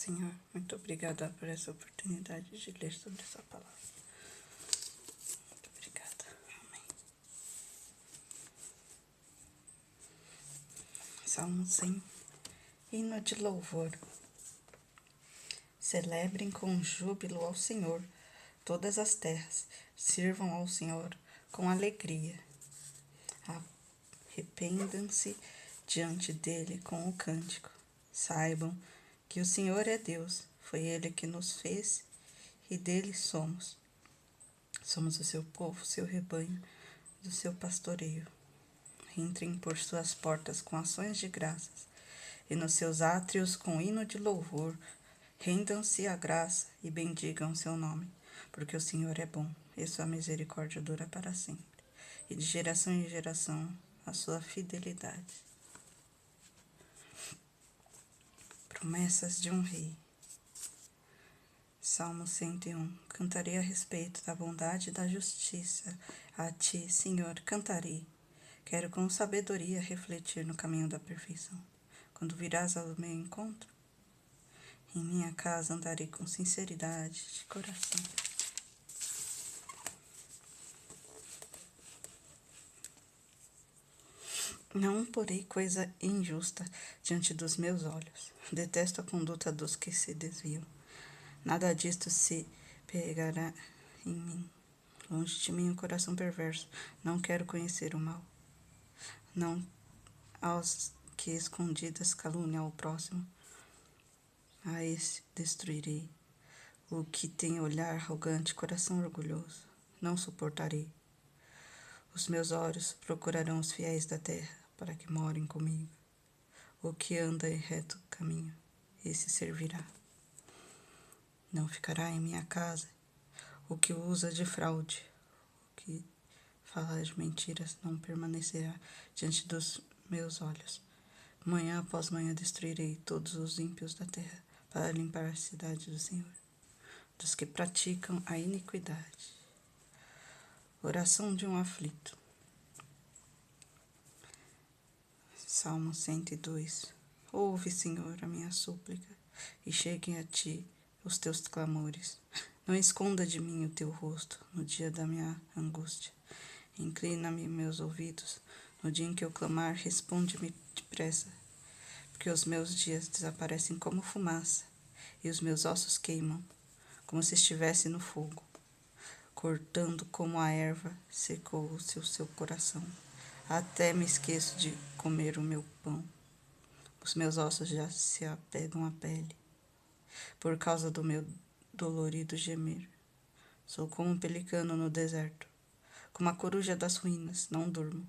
Senhor, muito obrigada por essa oportunidade de ler sobre essa palavra. Muito obrigada. Amém. Salmo 100. Hino de louvor. Celebrem com júbilo ao Senhor todas as terras. Sirvam ao Senhor com alegria. Arrependam-se diante dele com o cântico. Saibam que o Senhor é Deus. Foi ele que nos fez e dele somos. Somos o seu povo, seu rebanho, do seu pastoreio. Entrem por suas portas com ações de graças, e nos seus átrios com hino de louvor. Rendam-se à graça e bendigam seu nome, porque o Senhor é bom, e sua misericórdia dura para sempre, e de geração em geração a sua fidelidade. Promessas de um rei. Salmo 101. Cantarei a respeito da bondade e da justiça. A ti, Senhor, cantarei. Quero com sabedoria refletir no caminho da perfeição. Quando virás ao meu encontro, em minha casa andarei com sinceridade de coração. Não porei coisa injusta diante dos meus olhos. Detesto a conduta dos que se desviam. Nada disto se pegará em mim. Longe de mim o coração perverso. Não quero conhecer o mal. Não aos que escondidas caluniam o próximo. A esse destruirei. O que tem olhar arrogante, coração orgulhoso. Não suportarei. Os meus olhos procurarão os fiéis da terra, para que morem comigo. O que anda em reto caminho, esse servirá. Não ficará em minha casa o que usa de fraude, o que fala de mentiras não permanecerá diante dos meus olhos. Manhã após manhã destruirei todos os ímpios da terra, para limpar a cidade do Senhor, dos que praticam a iniquidade. Oração de um aflito. Salmo 102. Ouve, Senhor, a minha súplica, e cheguem a ti os teus clamores. Não esconda de mim o teu rosto no dia da minha angústia. Inclina-me meus ouvidos. No dia em que eu clamar, responde-me depressa, porque os meus dias desaparecem como fumaça, e os meus ossos queimam, como se estivesse no fogo. Cortando como a erva, secou-se o seu coração. Até me esqueço de comer o meu pão. Os meus ossos já se apegam à pele, por causa do meu dolorido gemer. Sou como um pelicano no deserto, como a coruja das ruínas, não durmo.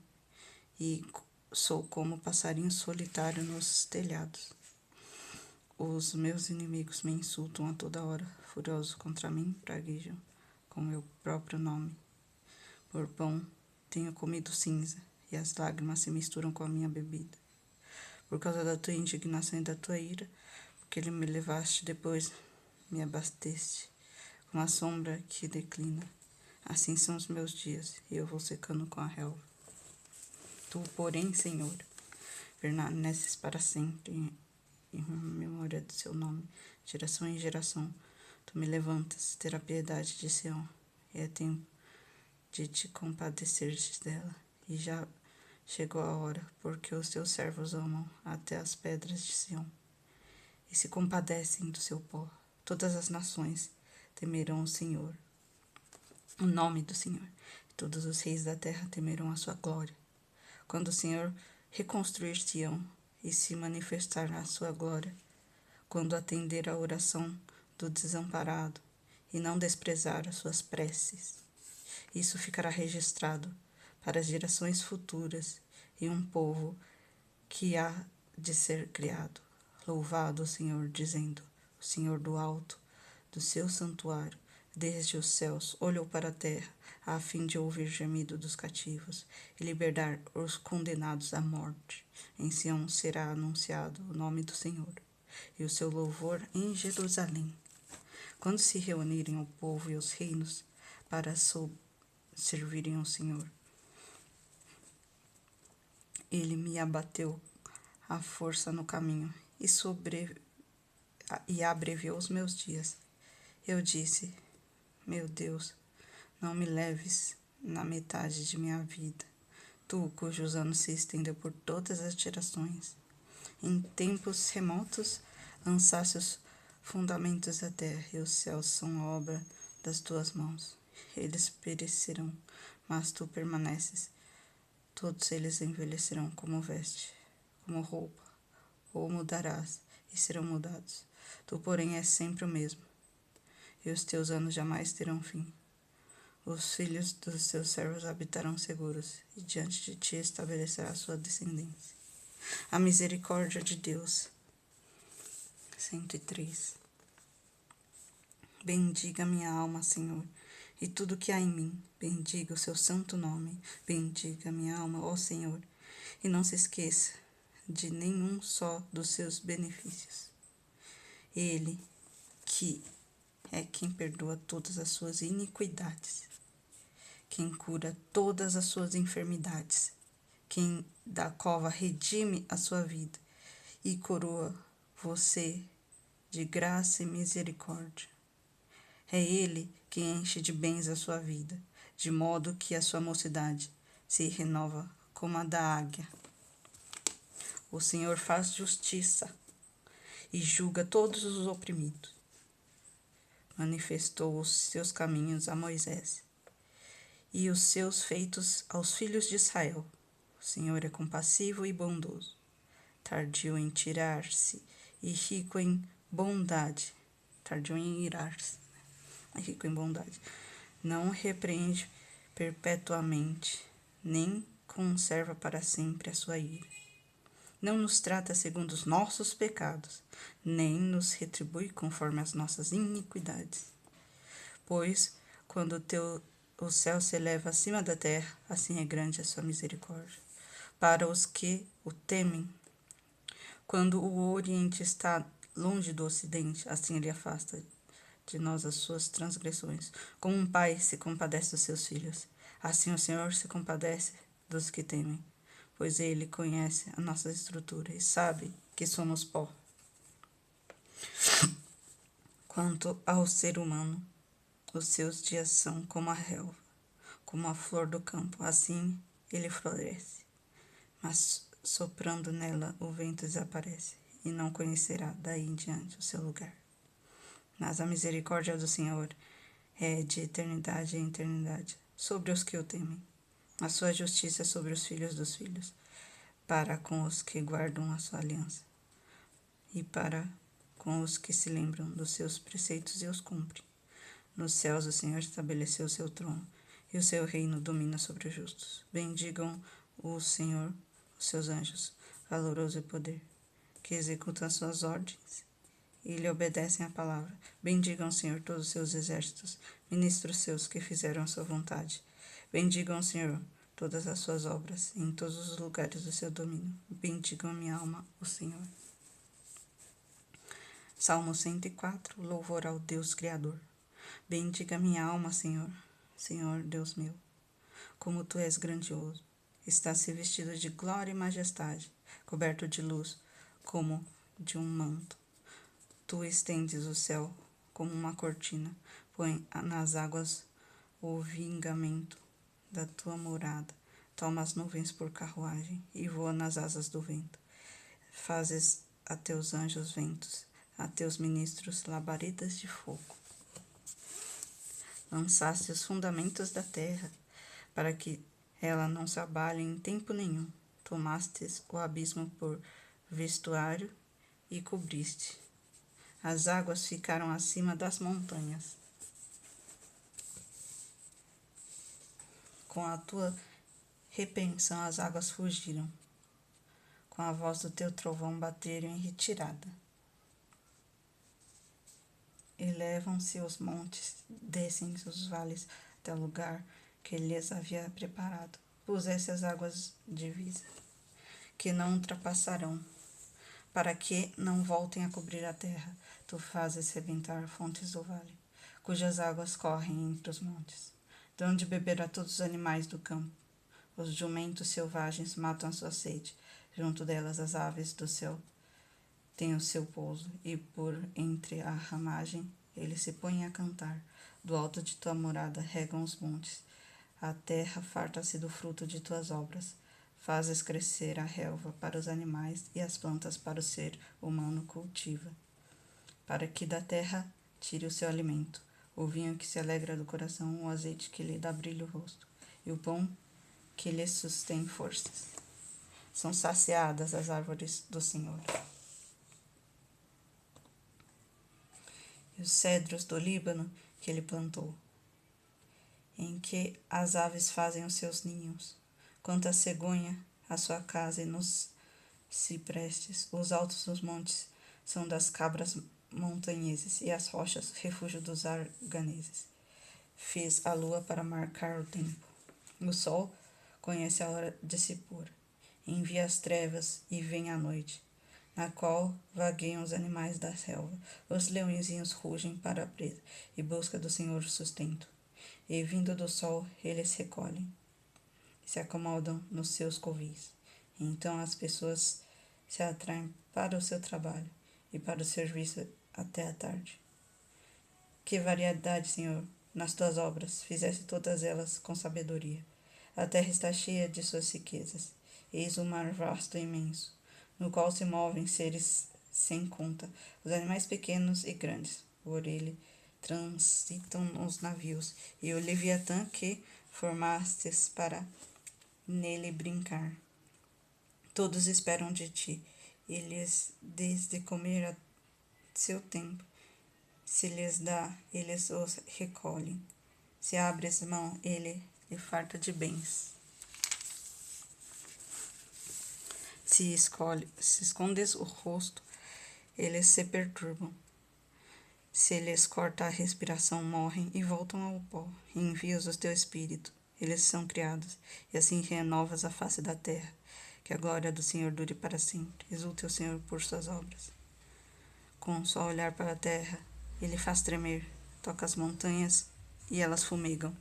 E sou como um passarinho solitário nos telhados. Os meus inimigos me insultam a toda hora, furiosos contra mim, praguejam com meu próprio nome. Por pão tenho comido cinza, e as lágrimas se misturam com a minha bebida. Por causa da tua indignação e da tua ira, porque ele me levaste depois, me abasteste, com a sombra que declina. Assim são os meus dias, e eu vou secando com a relva. Tu, porém, Senhor, permaneces para sempre, em memória do seu nome, geração em geração. Tu me levantas, terá piedade de Sião, e é tempo de te compadeceres dela. E já chegou a hora, porque os teus servos amam até as pedras de Sião, e se compadecem do seu pó. Todas as nações temerão o Senhor, o nome do Senhor, e todos os reis da terra temerão a sua glória. Quando o Senhor reconstruir Sião e se manifestar na sua glória, quando atender à oração do desamparado e não desprezar as suas preces, isso ficará registrado para as gerações futuras e um povo que há de ser criado. Louvado o Senhor, dizendo: o Senhor do alto, do seu santuário, desde os céus, olhou para a terra, a fim de ouvir gemido dos cativos e libertar os condenados à morte. Em Sião será anunciado o nome do Senhor e o seu louvor em Jerusalém. Quando se reunirem o povo e os reinos para servirem ao Senhor, ele me abateu à força no caminho e e abreviou os meus dias. Eu disse: meu Deus, não me leves na metade de minha vida, tu cujos anos se estendem por todas as gerações. Em tempos remotos lançaste os fundamentos da terra, e os céus são obra das tuas mãos. Eles perecerão, mas tu permaneces. Todos eles envelhecerão como veste, como roupa, ou mudarás, e serão mudados. Tu, porém, és sempre o mesmo, e os teus anos jamais terão fim. Os filhos dos teus servos habitarão seguros, e diante de ti estabelecerá a sua descendência. A misericórdia de Deus. 103. Bendiga minha alma, Senhor, e tudo que há em mim. Bendiga o seu santo nome. Bendiga minha alma, ó Senhor, e não se esqueça de nenhum só dos seus benefícios. Ele que é quem perdoa todas as suas iniquidades, quem cura todas as suas enfermidades, quem da cova redime a sua vida e coroa você de graça e misericórdia. É Ele que enche de bens a sua vida, de modo que a sua mocidade se renova como a da águia. O Senhor faz justiça e julga todos os oprimidos. Manifestou os seus caminhos a Moisés e os seus feitos aos filhos de Israel. O Senhor é compassivo e bondoso, tardio em tirar-se e rico em bondade. Tardio em irar-se, é rico em bondade. Não repreende perpetuamente, nem conserva para sempre a sua ira. Não nos trata segundo os nossos pecados, nem nos retribui conforme as nossas iniquidades. Pois, quando o céu se eleva acima da terra, assim é grande a sua misericórdia para os que o temem. Quando o Oriente está longe do Ocidente, assim ele afasta de nós as suas transgressões. Como um pai se compadece dos seus filhos, assim o Senhor se compadece dos que temem, pois ele conhece a nossa estrutura e sabe que somos pó. Quanto ao ser humano, os seus dias são como a relva, como a flor do campo, assim ele floresce. Mas soprando nela o vento desaparece, e não conhecerá daí em diante o seu lugar. Mas a misericórdia do Senhor é de eternidade em eternidade sobre os que o temem. A sua justiça é sobre os filhos dos filhos, para com os que guardam a sua aliança, e para com os que se lembram dos seus preceitos e os cumprem. Nos céus o Senhor estabeleceu o seu trono, e o seu reino domina sobre os justos. Bendigam o Senhor, os seus anjos, valoroso e poder, que executam as suas ordens e lhe obedecem à palavra. Bendigam o Senhor todos os seus exércitos, ministros seus que fizeram a sua vontade. Bendigam o Senhor todas as suas obras, em todos os lugares do seu domínio. Bendigam a minha alma, o Senhor. Salmo 104, louvor ao Deus Criador. Bendiga minha alma, Senhor, Senhor Deus meu, como tu és grandioso. Estás revestido de glória e majestade, coberto de luz, como de um manto. Tu estendes o céu como uma cortina, põe nas águas o vingamento da tua morada. Toma as nuvens por carruagem e voa nas asas do vento. Fazes a teus anjos ventos, a teus ministros labaredas de fogo. Lançaste os fundamentos da terra, para que ela não se abale em tempo nenhum. Tomastes o abismo por vestuário e cobriste. As águas ficaram acima das montanhas. Com a tua repreensão as águas fugiram. Com a voz do teu trovão bateram em retirada. Elevam-se os montes, descem-se os vales até o lugar que lhes havia preparado. Puseste as águas divisa, que não ultrapassarão, para que não voltem a cobrir a terra. Tu fazes rebentar fontes do vale, cujas águas correm entre os montes. Dão de beber a todos os animais do campo. Os jumentos selvagens matam a sua sede, junto delas as aves do céu tem o seu pouso, e por entre a ramagem ele se põe a cantar. Do alto de tua morada regam os montes. A terra farta-se do fruto de tuas obras. Fazes crescer a relva para os animais e as plantas para o ser humano cultiva, para que da terra tire o seu alimento, o vinho que se alegra do coração, o azeite que lhe dá brilho o rosto, e o pão que lhe sustém forças. São saciadas as árvores do Senhor. E os cedros do Líbano que ele plantou, em que as aves fazem os seus ninhos, quanto a cegonha, a sua casa e nos ciprestes, os altos dos montes são das cabras montanheses e as rochas, refúgio dos arganeses. Fez a lua para marcar o tempo. O sol conhece a hora de se pôr. Envia as trevas e vem a noite, na qual vagueiam os animais da selva. Os leõezinhos rugem para a presa e busca do Senhor o sustento. E vindo do sol, eles recolhem e se acomodam nos seus covis. Então as pessoas se atraem para o seu trabalho e para o serviço até a tarde. Que variedade, Senhor, nas tuas obras, fizeste todas elas com sabedoria. A terra está cheia de suas riquezas. Eis o mar vasto e imenso, no qual se movem seres sem conta, os animais pequenos e grandes. Por ele transitam os navios, e o Leviatã que formastes para nele brincar. Todos esperam de ti, e lhes desde comer a seu tempo. Se lhes dá, eles os recolhem. Se abres mão, ele lhe farta de bens. Se escondes o rosto, eles se perturbam. Se lhes corta a respiração, morrem e voltam ao pó. E envias o teu espírito, eles são criados, e assim renovas a face da terra. Que a glória do Senhor dure para sempre. Exulte o Senhor por suas obras. Com só olhar para a terra, ele faz tremer, toca as montanhas e elas fumegam.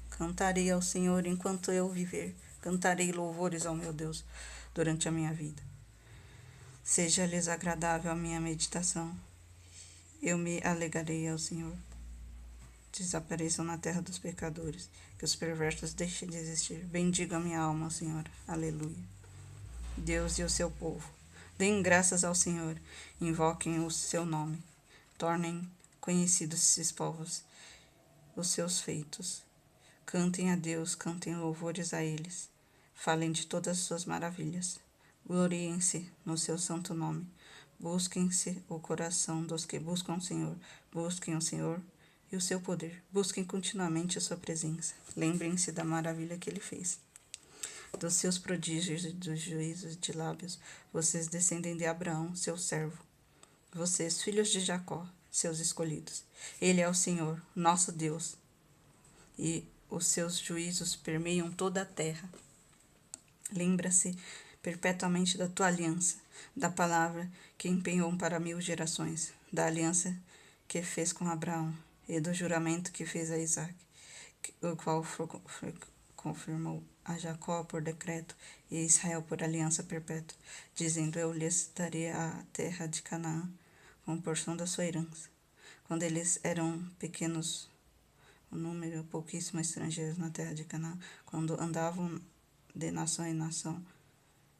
Cantarei ao Senhor enquanto eu viver. Cantarei louvores ao meu Deus durante a minha vida. Seja-lhes agradável a minha meditação. Eu me alegrarei ao Senhor. Desapareçam na terra dos pecadores, que os perversos deixem de existir. Bendiga a minha alma, Senhor. Aleluia. Deus e o seu povo. Deem graças ao Senhor, invoquem o seu nome. Tornem conhecidos esses povos, os seus feitos. Cantem a Deus, cantem louvores a eles. Falem de todas as suas maravilhas. Gloriem-se no seu santo nome. Busquem-se o coração dos que buscam o Senhor. Busquem o Senhor e o seu poder. Busquem continuamente a sua presença. Lembrem-se da maravilha que ele fez. Dos seus prodígios e dos juízos de lábios, vocês descendem de Abraão, seu servo. Vocês, filhos de Jacó, seus escolhidos. Ele é o Senhor, nosso Deus, e os seus juízos permeiam toda a terra. Lembra-se perpetuamente da tua aliança, da palavra que empenhou para 1000 gerações, da aliança que fez com Abraão e do juramento que fez a Isaque, o qual confirmou a Jacó por decreto e a Israel por aliança perpétua, dizendo: eu lhes darei a terra de Canaã como porção da sua herança. Quando eles eram pequenos, o número pouquíssimo estrangeiros na terra de Canaã, quando andavam de nação em nação,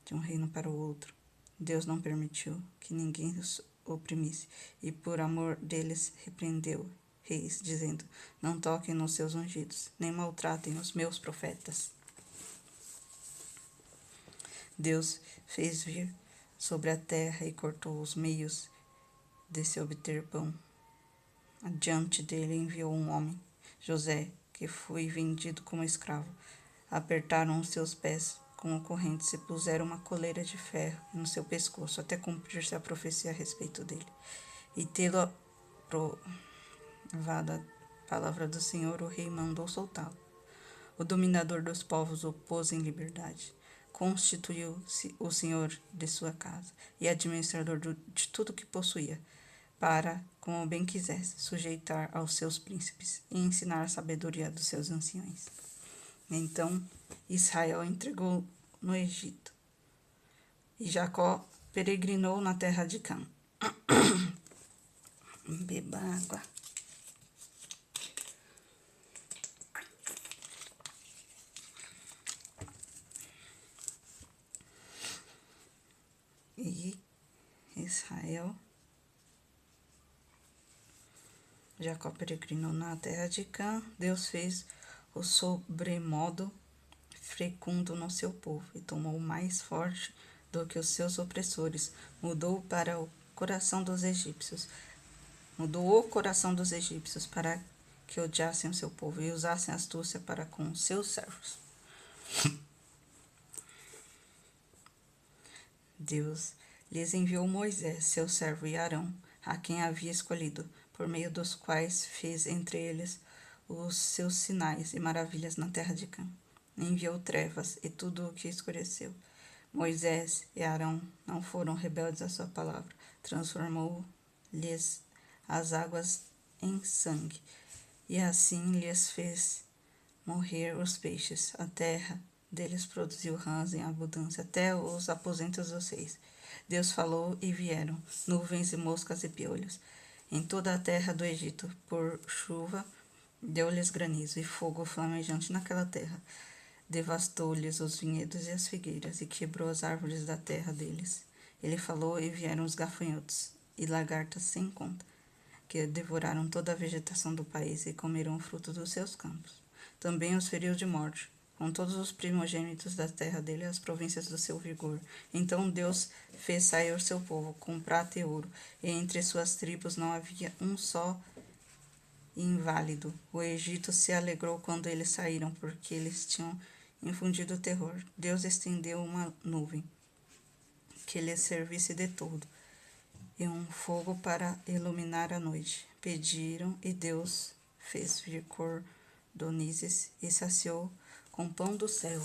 de um reino para o outro, Deus não permitiu que ninguém os oprimisse, e por amor deles repreendeu reis, dizendo: não toquem nos seus ungidos, nem maltratem os meus profetas. Deus fez vir sobre a terra e cortou os meios de se obter pão. Adiante dele enviou um homem, José, que foi vendido como escravo. Apertaram os seus pés com correntes e puseram uma coleira de ferro no seu pescoço, até cumprir-se a profecia a respeito dele. E tê-lo aprovado a palavra do Senhor, o rei mandou soltá-lo. O dominador dos povos o pôs em liberdade. Constituiu-se o senhor de sua casa e administrador de tudo que possuía, para, como bem quisesse, sujeitar aos seus príncipes e ensinar a sabedoria dos seus anciões. Então Israel entregou no Egito, e Jacó peregrinou na terra de Cã. Beba água. E Israel, Jacó peregrinou na terra de Cã. Deus fez o sobremodo fecundo no seu povo e tomou mais forte do que os seus opressores. Mudou o coração dos egípcios para que odiassem o seu povo e usassem astúcia para com seus servos. Deus lhes enviou Moisés, seu servo, e Arão, a quem havia escolhido, por meio dos quais fez entre eles os seus sinais e maravilhas na terra de Cã. Enviou trevas e tudo o que escureceu. Moisés e Arão não foram rebeldes à sua palavra. Transformou-lhes as águas em sangue, e assim lhes fez morrer os peixes. A terra deles produziu rãs em abundância, até os aposentos dos reis. Deus falou e vieram nuvens e moscas e piolhos. Em toda a terra do Egito, por chuva, deu-lhes granizo e fogo flamejante naquela terra. Devastou-lhes os vinhedos e as figueiras, e quebrou as árvores da terra deles. Ele falou e vieram os gafanhotos e lagartas sem conta, que devoraram toda a vegetação do país e comeram o fruto dos seus campos. Também os feriu de morte, com todos os primogênitos da terra dele, as províncias do seu vigor. Então Deus fez sair o seu povo com prata e ouro, e entre suas tribos não havia um só inválido. O Egito se alegrou quando eles saíram, porque eles tinham infundido terror. Deus estendeu uma nuvem que lhes servisse de todo, e um fogo para iluminar a noite. Pediram, e Deus fez vir cordonizes e saciou com pão do céu.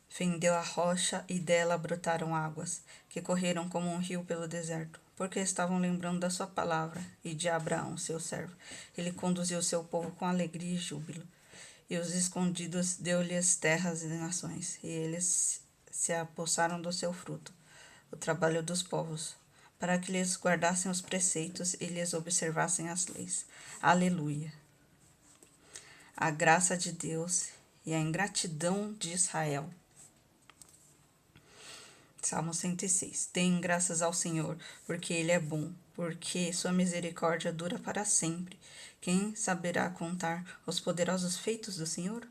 Fendeu a rocha, e dela brotaram águas, que correram como um rio pelo deserto, porque estavam lembrando da sua palavra e de Abraão, seu servo. Ele conduziu seu povo com alegria e júbilo, e os escondidos deu-lhes terras e nações, e eles se apossaram do seu fruto, o trabalho dos povos, para que lhes guardassem os preceitos e lhes observassem as leis. Aleluia! A graça de Deus e a ingratidão de Israel. Salmo 106. Deem graças ao Senhor, porque Ele é bom, porque sua misericórdia dura para sempre. Quem saberá contar os poderosos feitos do Senhor?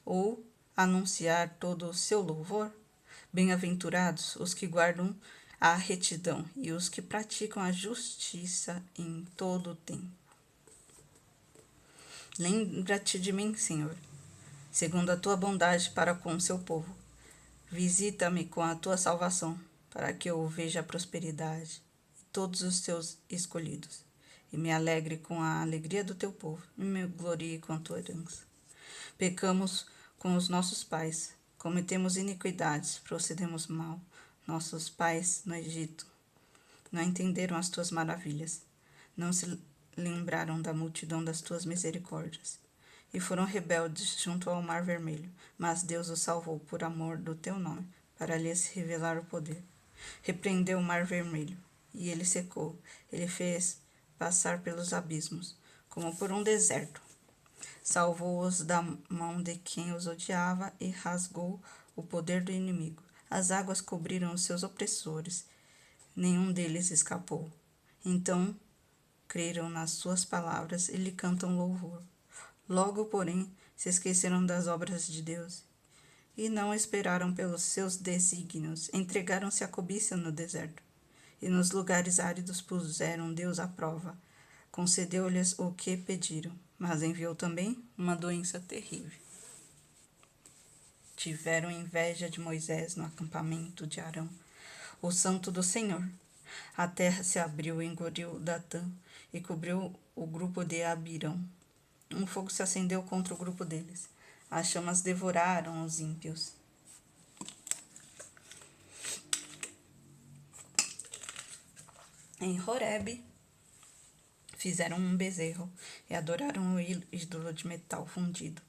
Ou anunciar todo o seu louvor? Bem-aventurados os que guardam a retidão e os que praticam a justiça em todo o tempo. Lembra-te de mim, Senhor, segundo a tua bondade para com o seu povo. Visita-me com a tua salvação, para que eu veja a prosperidade de todos os teus escolhidos, e me alegre com a alegria do teu povo, e me glorie com a tua herança. Pecamos com os nossos pais, cometemos iniquidades, procedemos mal. Nossos pais no Egito não entenderam as tuas maravilhas, não se lembraram da multidão das tuas misericórdias, e foram rebeldes junto ao Mar Vermelho, mas Deus os salvou por amor do teu nome, para lhes revelar o poder. Repreendeu o Mar Vermelho, e ele secou, ele fez passar pelos abismos, como por um deserto. Salvou-os da mão de quem os odiava e rasgou o poder do inimigo. As águas cobriram os seus opressores, nenhum deles escapou. Então creram nas suas palavras e lhe cantam louvor. Logo, porém, se esqueceram das obras de Deus e não esperaram pelos seus desígnios. Entregaram-se à cobiça no deserto e nos lugares áridos puseram Deus à prova. Concedeu-lhes o que pediram, mas enviou também uma doença terrível. Tiveram inveja de Moisés no acampamento de Arão, o santo do Senhor. A terra se abriu, engoliu Datã e cobriu o grupo de Abirão. Um fogo se acendeu contra o grupo deles. As chamas devoraram os ímpios. Em Horebe, fizeram um bezerro e adoraram o ídolo de metal fundido.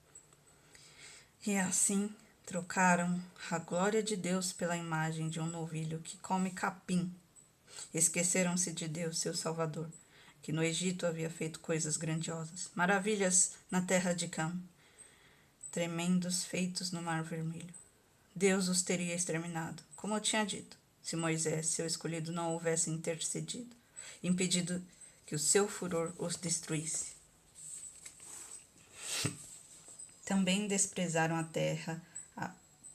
E assim Trocaram a glória de Deus pela imagem de um novilho que come capim. Esqueceram-se de Deus, seu Salvador, que no Egito havia feito coisas grandiosas, maravilhas na terra de Cã, tremendos feitos no Mar Vermelho. Deus os teria exterminado, como eu tinha dito, se Moisés, seu escolhido, não houvesse intercedido, impedido que o seu furor os destruísse. Também desprezaram a terra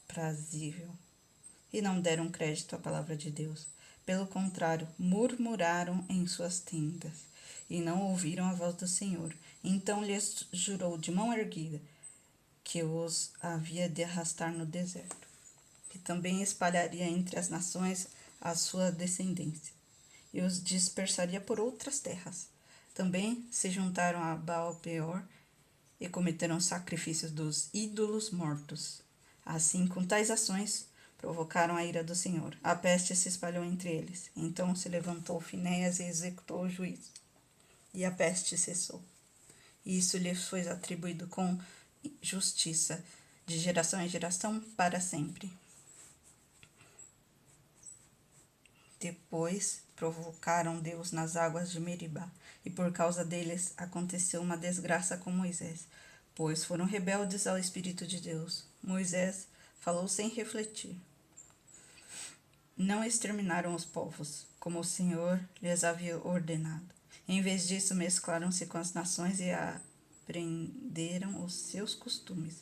aprazível e não deram crédito à palavra de Deus. Pelo contrário, murmuraram em suas tendas e não ouviram a voz do Senhor. Então lhes jurou de mão erguida que os havia de arrastar no deserto, que também espalharia entre as nações a sua descendência e os dispersaria por outras terras. Também se juntaram a Baal-peor e cometeram sacrifícios dos ídolos mortos. Assim, com tais ações, provocaram a ira do Senhor. A peste se espalhou entre eles. Então se levantou Finéias e executou o juízo. E a peste cessou. Isso lhes foi atribuído com justiça, de geração em geração, para sempre. Depois provocaram Deus nas águas de Meribá, e por causa deles aconteceu uma desgraça com Moisés, pois foram rebeldes ao Espírito de Deus. Moisés falou sem refletir. Não exterminaram os povos, como o Senhor lhes havia ordenado. Em vez disso, mesclaram-se com as nações e aprenderam os seus costumes.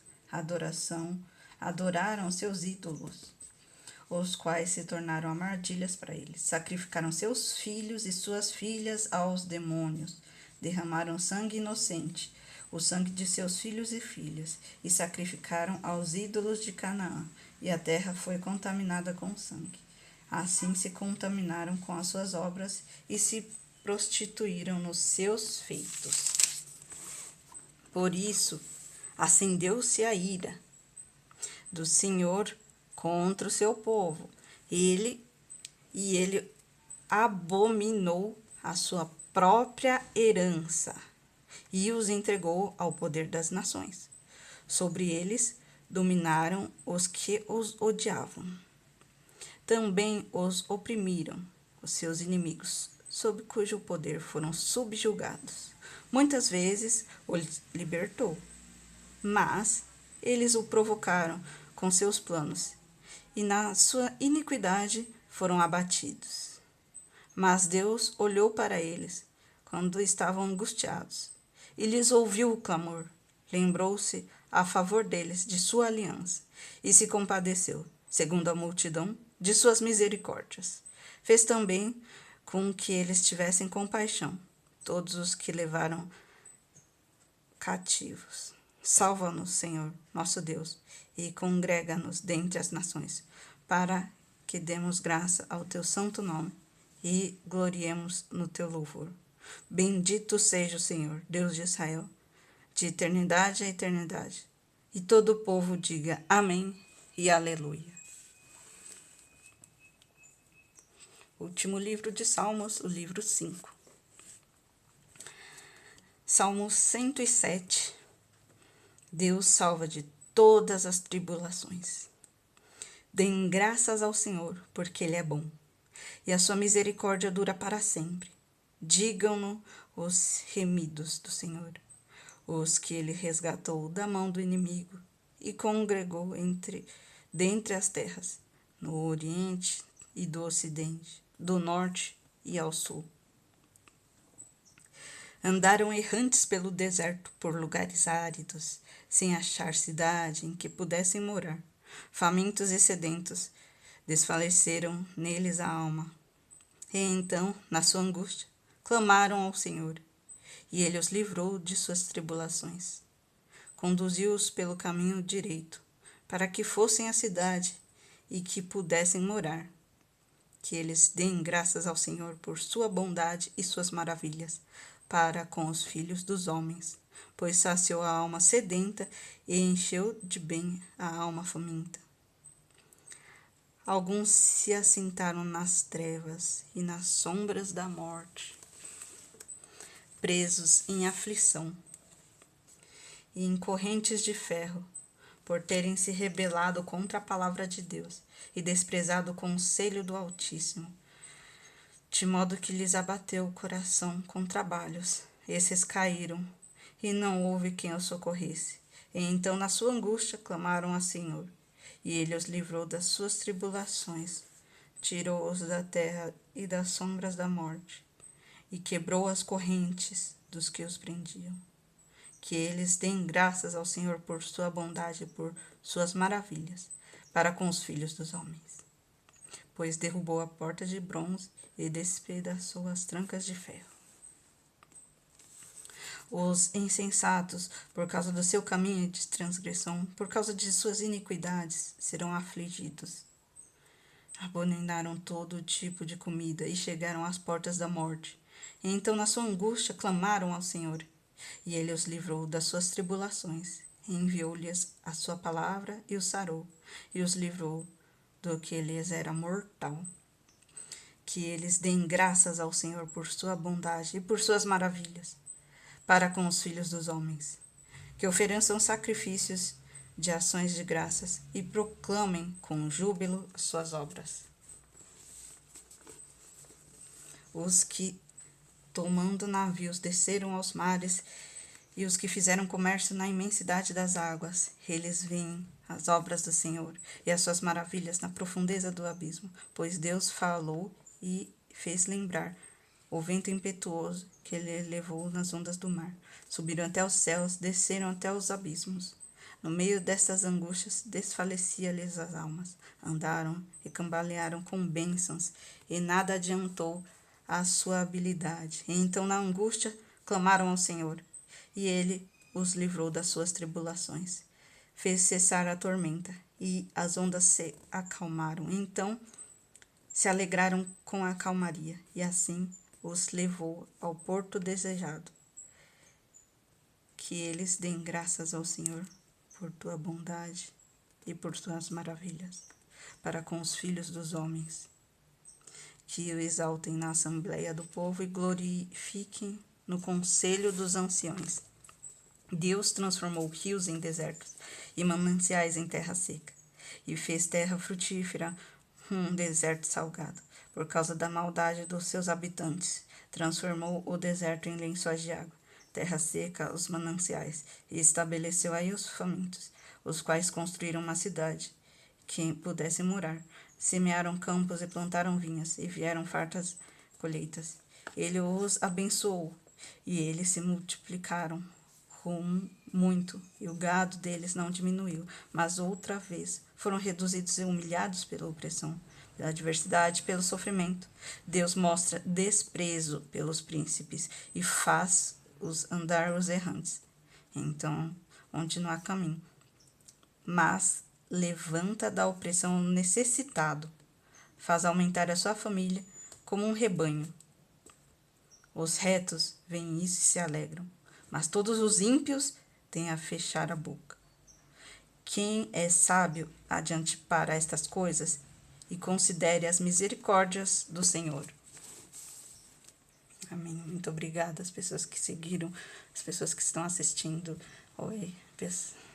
Adoraram seus ídolos, os quais se tornaram armadilhas para eles. Sacrificaram seus filhos e suas filhas aos demônios. Derramaram sangue inocente, o sangue de seus filhos e filhas, e sacrificaram aos ídolos de Canaã, e a terra foi contaminada com sangue. Assim se contaminaram com as suas obras e se prostituíram nos seus feitos. Por isso, acendeu-se a ira do Senhor contra o seu povo. Ele abominou a sua própria herança e os entregou ao poder das nações. Sobre eles dominaram os que os odiavam. Também os oprimiram, os seus inimigos, sob cujo poder foram subjugados. Muitas vezes o libertou, mas eles o provocaram com seus planos, e na sua iniquidade foram abatidos. Mas Deus olhou para eles quando estavam angustiados, e lhes ouviu o clamor. Lembrou-se a favor deles de sua aliança, e se compadeceu, segundo a multidão de suas misericórdias. Fez também com que eles tivessem compaixão, todos os que levaram cativos. Salva-nos, Senhor, nosso Deus, e congrega-nos dentre as nações, para que demos graça ao teu santo nome e gloriemos no teu louvor. Bendito seja o Senhor, Deus de Israel, de eternidade a eternidade. E todo o povo diga amém e aleluia. Último livro de Salmos, o livro 5. Salmo 107. Deus salva de todas as tribulações. Deem graças ao Senhor, porque Ele é bom, e a sua misericórdia dura para sempre. Digam-no os remidos do Senhor, os que Ele resgatou da mão do inimigo e congregou dentre as terras, no oriente e do ocidente, do norte e ao sul. Andaram errantes pelo deserto, por lugares áridos, sem achar cidade em que pudessem morar. Famintos e sedentos, desfaleceram neles a alma. E então, na sua angústia, clamaram ao Senhor, e Ele os livrou de suas tribulações. Conduziu-os pelo caminho direito, para que fossem à cidade e que pudessem morar. Que eles deem graças ao Senhor por sua bondade e suas maravilhas para com os filhos dos homens, pois saciou a alma sedenta e encheu de bem a alma faminta. Alguns se assentaram nas trevas e nas sombras da morte, presos em aflição e em correntes de ferro, por terem se rebelado contra a palavra de Deus e desprezado o conselho do Altíssimo, de modo que lhes abateu o coração com trabalhos. Esses caíram, e não houve quem os socorresse. E então, na sua angústia, clamaram ao Senhor, e ele os livrou das suas tribulações, tirou-os da terra e das sombras da morte, e quebrou as correntes dos que os prendiam. Que eles deem graças ao Senhor por sua bondade e por suas maravilhas, para com os filhos dos homens. Pois derrubou a porta de bronze e despedaçou as trancas de ferro. Os insensatos, por causa do seu caminho de transgressão, por causa de suas iniquidades, serão afligidos. Abominaram todo tipo de comida e chegaram às portas da morte. E então, na sua angústia, clamaram ao Senhor, e ele os livrou das suas tribulações. Enviou-lhes a sua palavra e os sarou, e os livrou do que lhes era mortal. Que eles deem graças ao Senhor por sua bondade e por suas maravilhas, para com os filhos dos homens. Que ofereçam sacrifícios de ações de graças e proclamem com júbilo suas obras. Os que, tomando navios, desceram aos mares, e os que fizeram comércio na imensidade das águas, eles veem as obras do Senhor e as suas maravilhas na profundeza do abismo, pois Deus falou e fez lembrar o vento impetuoso que ele levou nas ondas do mar. Subiram até os céus, desceram até os abismos. No meio destas angústias, desfalecia-lhes as almas. Andaram e cambalearam com bênçãos, e nada adiantou a sua habilidade. E então, na angústia, clamaram ao Senhor, e ele os livrou das suas tribulações. Fez cessar a tormenta, e as ondas se acalmaram. Então, se alegraram com a calmaria, e assim os levou ao porto desejado. Que eles deem graças ao Senhor por tua bondade e por tuas maravilhas, para com os filhos dos homens. Que o exaltem na assembleia do povo e glorifiquem no conselho dos anciões. Deus transformou rios em desertos e mananciais em terra seca, e fez terra frutífera deserto salgado, por causa da maldade dos seus habitantes. Transformou o deserto em lençóis de água, terra seca os mananciais, e estabeleceu aí os famintos, os quais construíram uma cidade que pudesse morar. Semearam campos e plantaram vinhas, e vieram fartas colheitas. Ele os abençoou, e eles se multiplicaram muito, e o gado deles não diminuiu, mas outra vez foram reduzidos e humilhados pela opressão, pela adversidade, pelo sofrimento. Deus mostra desprezo pelos príncipes e faz-os andar os errantes. Então, onde não há caminho. Mas levanta da opressão o necessitado, faz aumentar a sua família como um rebanho. Os retos veem isso e se alegram, mas todos os ímpios têm a fechar a boca. Quem é sábio adiante para estas coisas e considere as misericórdias do Senhor. Amém. Muito obrigada às pessoas que seguiram, as pessoas que estão assistindo. Oi,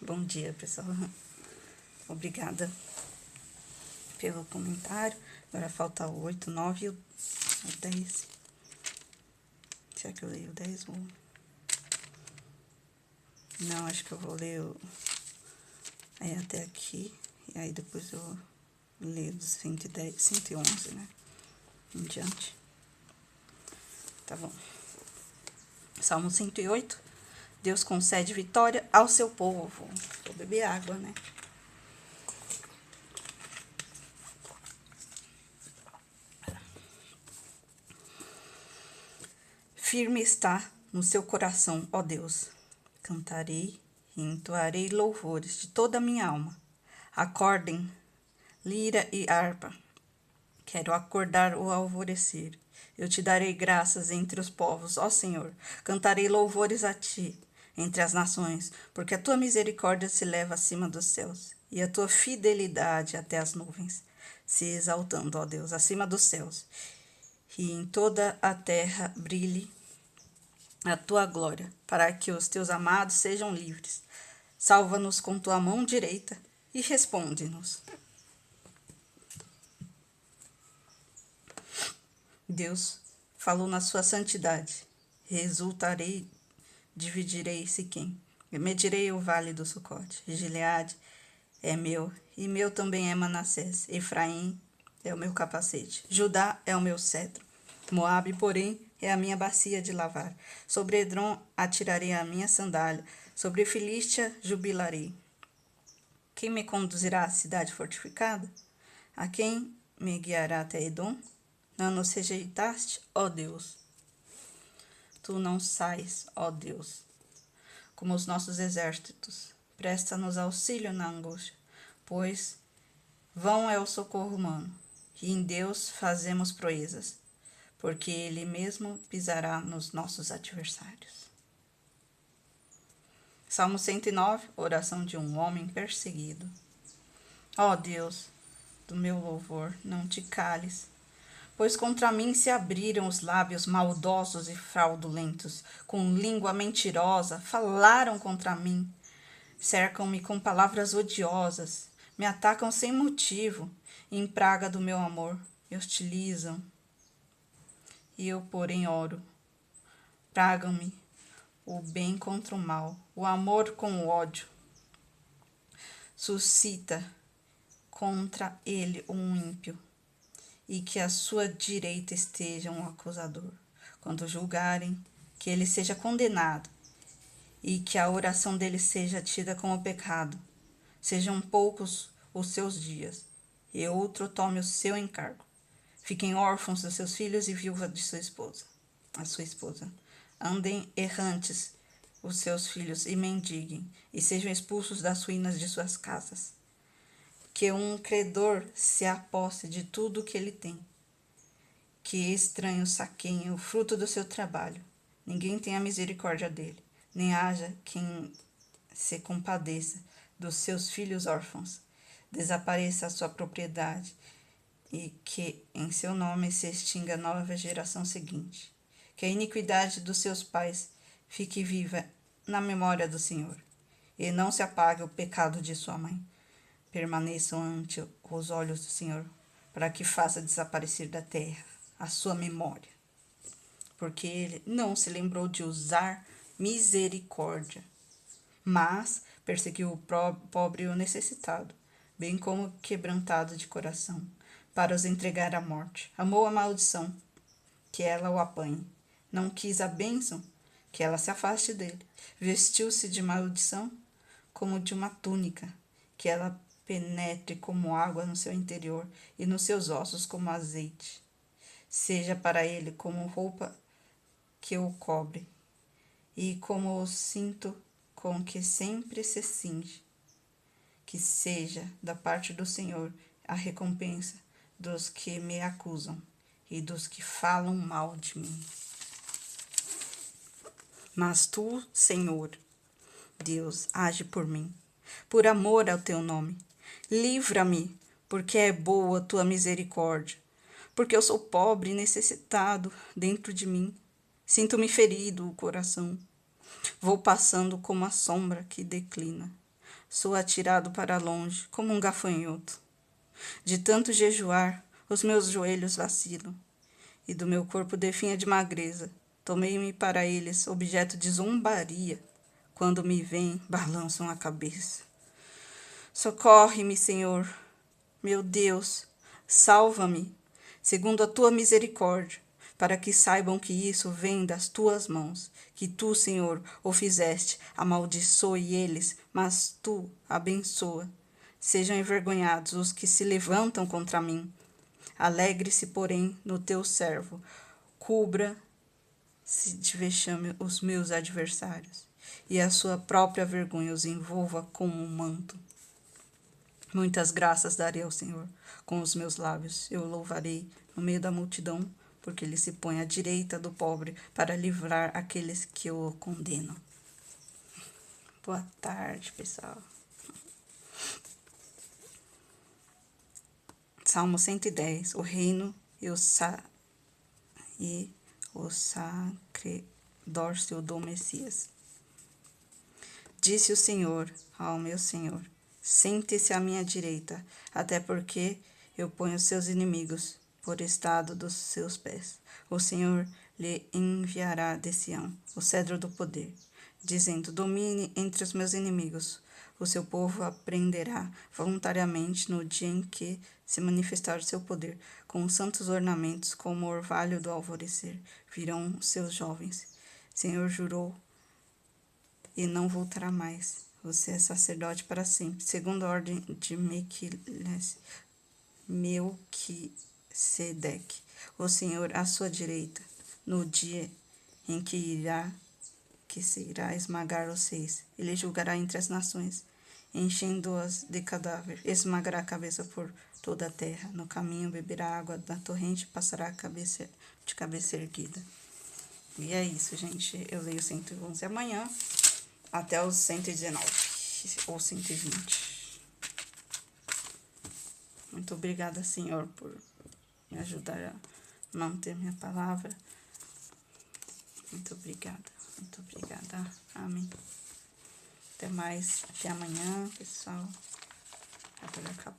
bom dia, pessoal. Obrigada pelo comentário. Agora falta o 8, 9 e o 10. Será que eu leio o 10? Não, acho que eu vou ler até aqui. E aí depois eu leio dos 110, 111, né? Em diante. Tá bom. Salmo 108. Deus concede vitória ao seu povo. Vou beber água, né? Firme está no seu coração, ó Deus. Cantarei e entoarei louvores de toda a minha alma. Acordem, lira e harpa. Quero acordar o alvorecer. Eu te darei graças entre os povos, ó Senhor. Cantarei louvores a ti entre as nações, porque a tua misericórdia se leva acima dos céus e a tua fidelidade até as nuvens, se exaltando, ó Deus, acima dos céus. E em toda a terra brilhe a tua glória, para que os teus amados sejam livres. Salva-nos com tua mão direita e responde-nos. Deus falou na sua santidade. Resultarei, dividirei Siquém, medirei o vale do Sucote. Gileade é meu, e meu também é Manassés. Efraim é o meu capacete. Judá é o meu cetro. Moabe, porém, é a minha bacia de lavar. Sobre Edrom atirarei a minha sandália. Sobre Filístia jubilarei. Quem me conduzirá à cidade fortificada? A quem me guiará até Edom? Não nos rejeitaste, ó Deus. Tu não sais, ó Deus, como os nossos exércitos. Presta-nos auxílio na angústia, pois vão é o socorro humano, e em Deus fazemos proezas, porque Ele mesmo pisará nos nossos adversários. Salmo 109, oração de um homem perseguido. Ó Deus, do meu louvor, não te cales, pois contra mim se abriram os lábios maldosos e fraudulentos, com língua mentirosa, falaram contra mim. Cercam-me com palavras odiosas, me atacam sem motivo, em praga do meu amor, me hostilizam. E eu, porém, oro. Tragam-me o bem contra o mal, o amor com o ódio. Suscita contra ele um ímpio, e que à sua direita esteja um acusador. Quando julgarem, que ele seja condenado, e que a oração dele seja tida como pecado. Sejam poucos os seus dias, e outro tome o seu encargo. Fiquem órfãos dos seus filhos e viúva de sua esposa. A sua esposa. Andem errantes os seus filhos e mendiguem, e sejam expulsos das ruínas de suas casas. Que um credor se aposse de tudo o que ele tem. Que estranhos saqueiem o fruto do seu trabalho. Ninguém tenha misericórdia dele, nem haja quem se compadeça dos seus filhos órfãos. Desapareça a sua propriedade, e que em seu nome se extinga a nova geração seguinte. Que a iniquidade dos seus pais fique viva na memória do Senhor, e não se apague o pecado de sua mãe. Permaneçam ante os olhos do Senhor, para que faça desaparecer da terra a sua memória. Porque ele não se lembrou de usar misericórdia, mas perseguiu o pobre e o necessitado, bem como o quebrantado de coração, para os entregar à morte. Amou a maldição, que ela o apanhe. Não quis a bênção, que ela se afaste dele. Vestiu-se de maldição, como de uma túnica, que ela penetre como água no seu interior, e nos seus ossos como azeite. Seja para ele como roupa que o cobre, e como o cinto com que sempre se cinge. Que seja da parte do Senhor a recompensa dos que me acusam e dos que falam mal de mim. Mas tu, Senhor, Deus, age por mim, por amor ao teu nome. Livra-me, porque é boa a tua misericórdia, porque eu sou pobre e necessitado dentro de mim. Sinto-me ferido o coração. Vou passando como a sombra que declina. Sou atirado para longe, como um gafanhoto. De tanto jejuar, os meus joelhos vacilam, e do meu corpo definha de magreza. Tomei-me para eles objeto de zombaria. Quando me veem, balançam a cabeça. Socorre-me, Senhor, meu Deus, salva-me, segundo a tua misericórdia, para que saibam que isso vem das tuas mãos, que tu, Senhor, o fizeste. Amaldiçoe eles, mas tu abençoa. Sejam envergonhados os que se levantam contra mim. Alegre-se, porém, no teu servo. Cubra-se de vexame os meus adversários, e a sua própria vergonha os envolva como um manto. Muitas graças darei ao Senhor. Com os meus lábios eu o louvarei no meio da multidão, porque ele se põe à direita do pobre para livrar aqueles que o condenam. Boa tarde, pessoal. Salmo 110. O reino e o sacerdócio do Messias. Disse o Senhor ao meu Senhor: sente-se à minha direita, até porque eu ponho seus inimigos por estado dos seus pés. O Senhor lhe enviará de Sião o cedro do poder, dizendo: domine entre os meus inimigos. O seu povo aprenderá voluntariamente no dia em que se manifestar o seu poder, com os santos ornamentos, como o orvalho do alvorecer, virão os seus jovens. Senhor jurou e não voltará mais. Você é sacerdote para sempre, segundo a ordem de Melquisedeque, o Senhor à sua direita, no dia em que se irá esmagar os reis. Ele julgará entre as nações, enchendo-as de cadáver, esmagará a cabeça por toda a terra. No caminho beberá água da torrente, passará de cabeça erguida. E é isso, gente. Eu leio 111 amanhã até os 119 ou 120. Muito obrigada, Senhor, por me ajudar a manter minha palavra. Muito obrigada, muito obrigada. Amém. Até mais, até amanhã, pessoal. Agora acabou.